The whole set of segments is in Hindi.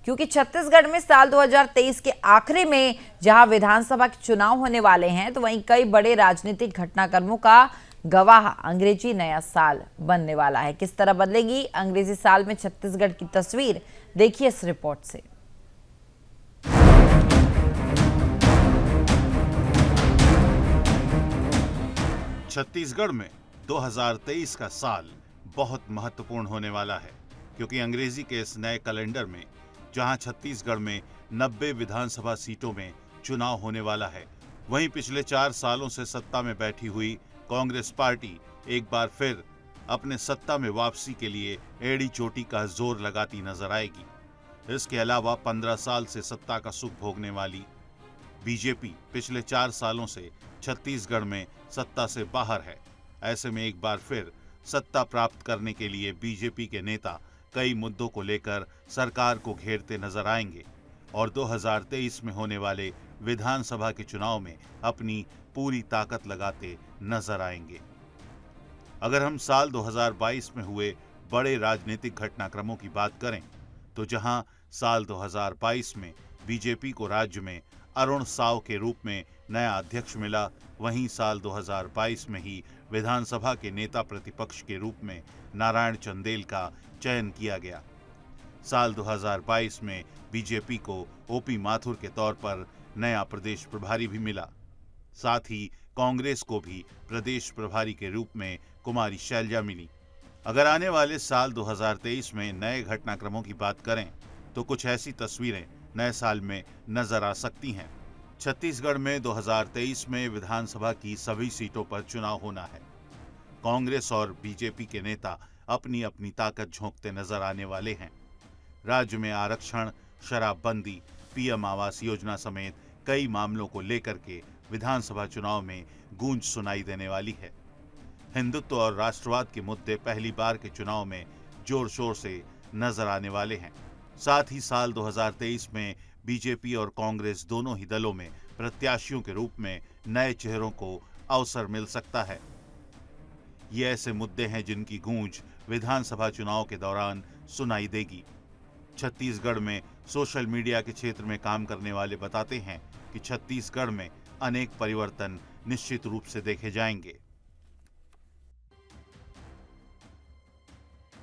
क्योंकि छत्तीसगढ़ में साल 2023 के आखिरी में जहां विधानसभा के चुनाव होने वाले हैं, तो वहीं कई बड़े राजनीतिक घटनाक्रमों का गवाह अंग्रेजी नया साल बनने वाला है। किस तरह बदलेगी अंग्रेजी साल में छत्तीसगढ़ की तस्वीर, देखिए इस रिपोर्ट से। छत्तीसगढ़ में 2023 का साल बहुत महत्वपूर्ण होने वाला है, क्योंकि अंग्रेजी के इस नए कैलेंडर में जहां छत्तीसगढ़ में 90 विधानसभा सीटों में चुनाव होने वाला है, वहीं पिछले 4 सालों से सत्ता में बैठी हुई कांग्रेस पार्टी एक बार फिर अपने सत्ता में वापसी के लिए एड़ी चोटी का जोर लगाती नजर आएगी। इसके अलावा 15 साल से सत्ता का सुख भोगने वाली बीजेपी पिछले 4 सालों से छत्तीसगढ़ में सत्ता से बाहर है। ऐसे में एक बार फिर सत्ता प्राप्त करने के लिए बीजेपी के नेता कई मुद्दों को लेकर सरकार को घेरते नजर आएंगे और 2023 में होने वाले विधानसभा के चुनाव में अपनी पूरी ताकत लगाते नजर आएंगे। अगर हम साल 2022 में हुए बड़े राजनीतिक घटनाक्रमों की बात करें, तो जहां साल 2022 में बीजेपी को राज्य में अरुण साव के रूप में नया अध्यक्ष मिला, वहीं साल 2022 में ही विधानसभा के नेता प्रतिपक्ष के रूप में नारायण चंदेल का चयन किया गया। साल 2022 में बीजेपी को ओपी माथुर के तौर पर नया प्रदेश प्रभारी भी मिला। साथ ही कांग्रेस को भी प्रदेश प्रभारी के रूप में कुमारी शैलजा मिली। अगर आने वाले साल 2023 में नए घटनाक्रमों की बात करें, तो कुछ ऐसी तस्वीरें नए साल में नजर आ सकती हैं। छत्तीसगढ़ में 2023 में विधानसभा की सभी सीटों पर चुनाव होना है। कांग्रेस और बीजेपी के नेता अपनी अपनी ताकत झोंकते नजर आने वाले हैं। राज्य में आरक्षण, शराबबंदी, पीएम आवास योजना समेत कई मामलों को लेकर के विधानसभा चुनाव में गूंज सुनाई देने वाली है। हिंदुत्व और राष्ट्रवाद के मुद्दे पहली बार के चुनाव में जोर शोर से नजर आने वाले हैं। साथ ही साल 2023 में बीजेपी और कांग्रेस दोनों ही दलों में प्रत्याशियों के रूप में नए चेहरों को अवसर मिल सकता है। ये ऐसे मुद्दे हैं जिनकी गूंज विधानसभा चुनाव के दौरान सुनाई देगी। छत्तीसगढ़ में सोशल मीडिया के क्षेत्र में काम करने वाले बताते हैं कि छत्तीसगढ़ में अनेक परिवर्तन निश्चित रूप से देखे जाएंगे।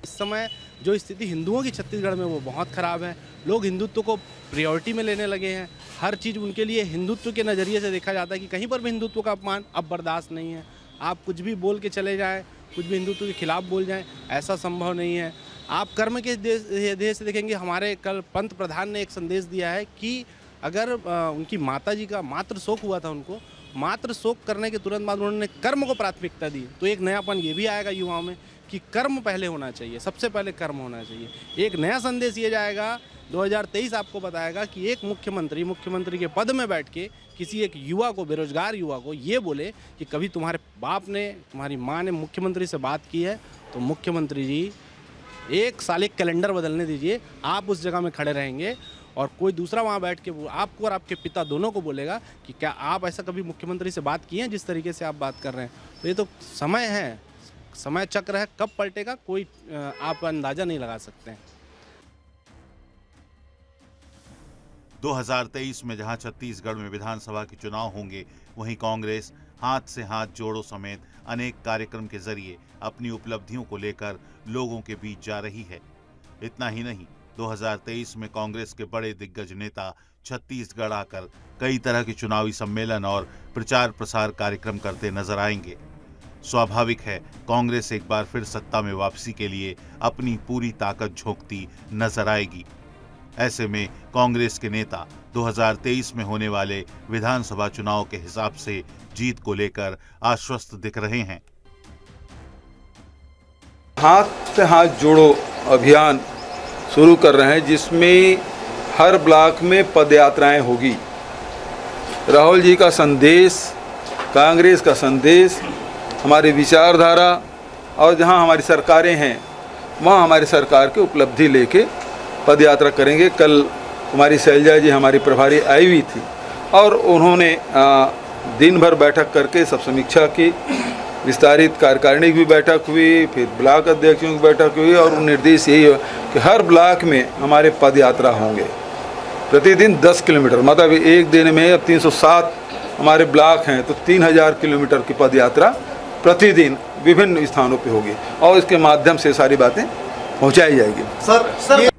इस समय जो स्थिति हिंदुओं की छत्तीसगढ़ में वो बहुत खराब है। लोग हिंदुत्व को प्रायोरिटी में लेने लगे हैं। हर चीज़ उनके लिए हिंदुत्व के नज़रिए से देखा जाता है कि कहीं पर भी हिंदुत्व का अपमान अब बर्दाश्त नहीं है। आप कुछ भी बोल के चले जाएं, कुछ भी हिंदुत्व के खिलाफ बोल जाएं, ऐसा संभव नहीं है। आप कर्म के देश से देखेंगे, हमारे कल पंत प्रधान ने एक संदेश दिया है कि अगर उनकी माता जी का मातृ शोक हुआ था, उनको मातृ शोक करने के तुरंत बाद उन्होंने कर्म को प्राथमिकता दी। तो एक नयापन ये भी आएगा युवाओं में कि कर्म पहले होना चाहिए, सबसे पहले कर्म होना चाहिए। एक नया संदेश ये जाएगा, 2023 आपको बताएगा कि एक मुख्यमंत्री के पद में बैठ के किसी एक युवा को, बेरोजगार युवा को ये बोले कि कभी तुम्हारे बाप ने, तुम्हारी माँ ने मुख्यमंत्री से बात की है, तो मुख्यमंत्री जी एक साल एक कैलेंडर बदलने दीजिए, आप उस जगह में खड़े रहेंगे और कोई दूसरा वहाँ बैठ के आपको और आपके पिता दोनों को बोलेगा कि क्या आप ऐसा कभी मुख्यमंत्री से बात किए हैं जिस तरीके से आप बात कर रहे हैं। तो ये तो समय है, समय चक्र है, कब पलटेगा कोई आप अंदाजा नहीं लगा सकते हैं। 2023 में जहां छत्तीसगढ़ में विधानसभा के चुनाव होंगे, वहीं कांग्रेस हाथ से हाथ जोड़ों समेत अनेक कार्यक्रम के जरिए अपनी उपलब्धियों को लेकर लोगों के बीच जा रही है। इतना ही नहीं, 2023 में कांग्रेस के बड़े दिग्गज नेता छत्तीसगढ़ आकर कई तरह के चुनावी सम्मेलन और प्रचार प्रसार कार्यक्रम करते नजर आएंगे। स्वाभाविक है, कांग्रेस एक बार फिर सत्ता में वापसी के लिए अपनी पूरी ताकत झोंकती नजर आएगी। ऐसे में कांग्रेस के नेता 2023 में होने वाले विधानसभा चुनाव के हिसाब से जीत को लेकर आश्वस्त दिख रहे हैं। हाथ से हाथ जोड़ो अभियान शुरू कर रहे हैं, जिसमें हर ब्लॉक में पदयात्राएं होगी। राहुल जी का संदेश, कांग्रेस का संदेश, हमारी विचारधारा और जहां हमारी सरकारें हैं वहां हमारी सरकार की उपलब्धि लेके पदयात्रा करेंगे। कल कुमारी शैलजा जी हमारी प्रभारी आई हुई थी और उन्होंने दिन भर बैठक करके सब समीक्षा की विस्तारित कार्यकारिणी की भी बैठक हुई, फिर ब्लॉक अध्यक्षों की बैठक हुई और निर्देश यही है कि हर ब्लॉक में हमारे पद यात्रा होंगे प्रतिदिन 10 किलोमीटर। मतलब एक दिन में अब 307 हमारे ब्लॉक हैं तो 3000 किलोमीटर की पद यात्रा प्रतिदिन विभिन्न स्थानों पे होगी और इसके माध्यम से सारी बातें पहुंचाई जाएगी। सर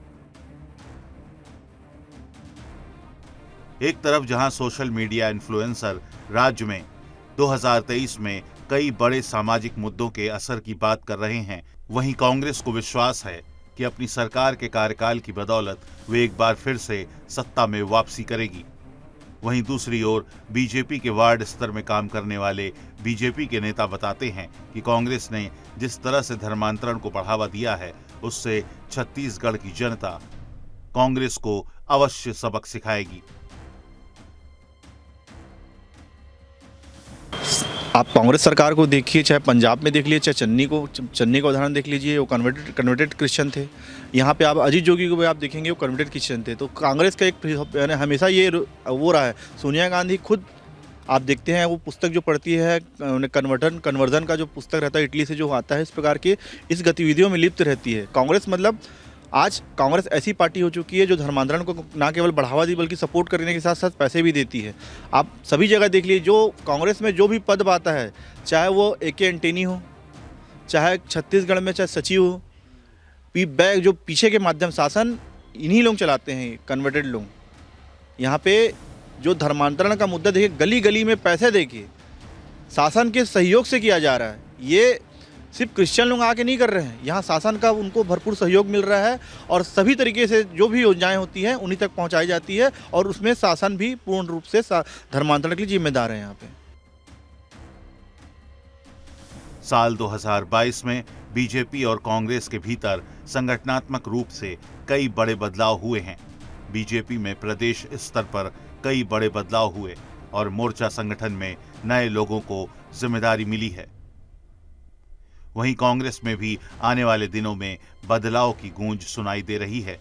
एक तरफ जहां सोशल मीडिया इन्फ्लुएंसर राज्य में 2023 में कई बड़े सामाजिक मुद्दों के असर की बात कर रहे हैं, वहीं कांग्रेस को विश्वास है कि अपनी सरकार के कार्यकाल की बदौलत वे एक बार फिर से सत्ता में वापसी करेगी। वहीं दूसरी ओर बीजेपी के वार्ड स्तर में काम करने वाले बीजेपी के नेता बताते हैं कि कांग्रेस ने जिस तरह से धर्मांतरण को बढ़ावा दिया है उससे छत्तीसगढ़ की जनता कांग्रेस को अवश्य सबक सिखाएगी। आप कांग्रेस सरकार को देखिए, चाहे पंजाब में देख लीजिए, चाहे चन्नी का उदाहरण देख लीजिए, वो कन्वर्टेड क्रिश्चियन थे। यहाँ पे आप अजीत जोगी को भी आप देखेंगे वो कन्वर्टेड क्रिश्चियन थे। तो कांग्रेस का एक हमेशा ये वो रहा है। सोनिया गांधी खुद आप देखते हैं वो पुस्तक जो पढ़ती है कन्वर्जन का जो पुस्तक रहता है इटली से जो आता है, इस प्रकार के इस गतिविधियों में लिप्त रहती है। कांग्रेस मतलब आज कांग्रेस ऐसी पार्टी हो चुकी है जो धर्मांतरण को न केवल बढ़ावा दी बल्कि सपोर्ट करने के साथ साथ पैसे भी देती है। आप सभी जगह देख लीजिए, जो कांग्रेस में जो भी पद पाता है, चाहे वो AK एंटनी हो, चाहे छत्तीसगढ़ में चाहे सचिव हो, बैग जो पीछे के माध्यम शासन इन्हीं लोग चलाते हैं, कन्वर्टेड लोग। यहाँ पे जो धर्मांतरण का मुद्दा देखिए, गली गली में पैसे देखिए शासन के सहयोग से किया जा रहा है। ये सिर्फ क्रिश्चियन लोग आके नहीं कर रहे हैं, यहाँ शासन का उनको भरपूर सहयोग मिल रहा है और सभी तरीके से जो भी योजनाएं होती हैं उन्हीं तक पहुंचाई जाती है और उसमें शासन भी पूर्ण रूप से धर्मांतरण के लिए जिम्मेदार है। यहाँ पे साल 2022 में बीजेपी और कांग्रेस के भीतर संगठनात्मक रूप से कई बड़े बदलाव हुए हैं। बीजेपी में प्रदेश स्तर पर कई बड़े बदलाव हुए और मोर्चा संगठन में नए लोगों को जिम्मेदारी मिली है। वहीं कांग्रेस में भी आने वाले दिनों में बदलाव की गूंज सुनाई दे रही है।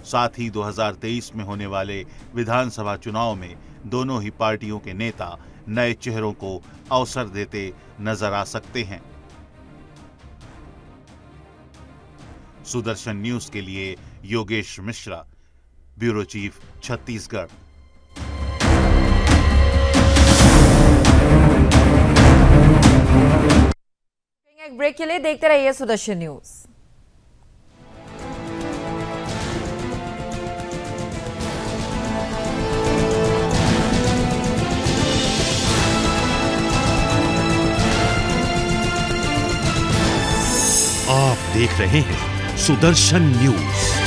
साथ ही 2023 में होने वाले विधानसभा चुनाव में दोनों ही पार्टियों के नेता नए चेहरों को अवसर देते नजर आ सकते हैं। सुदर्शन न्यूज के लिए योगेश मिश्रा, ब्यूरो चीफ, छत्तीसगढ़। एक ब्रेक के लिए देखते रहिए सुदर्शन न्यूज। आप देख रहे हैं सुदर्शन न्यूज।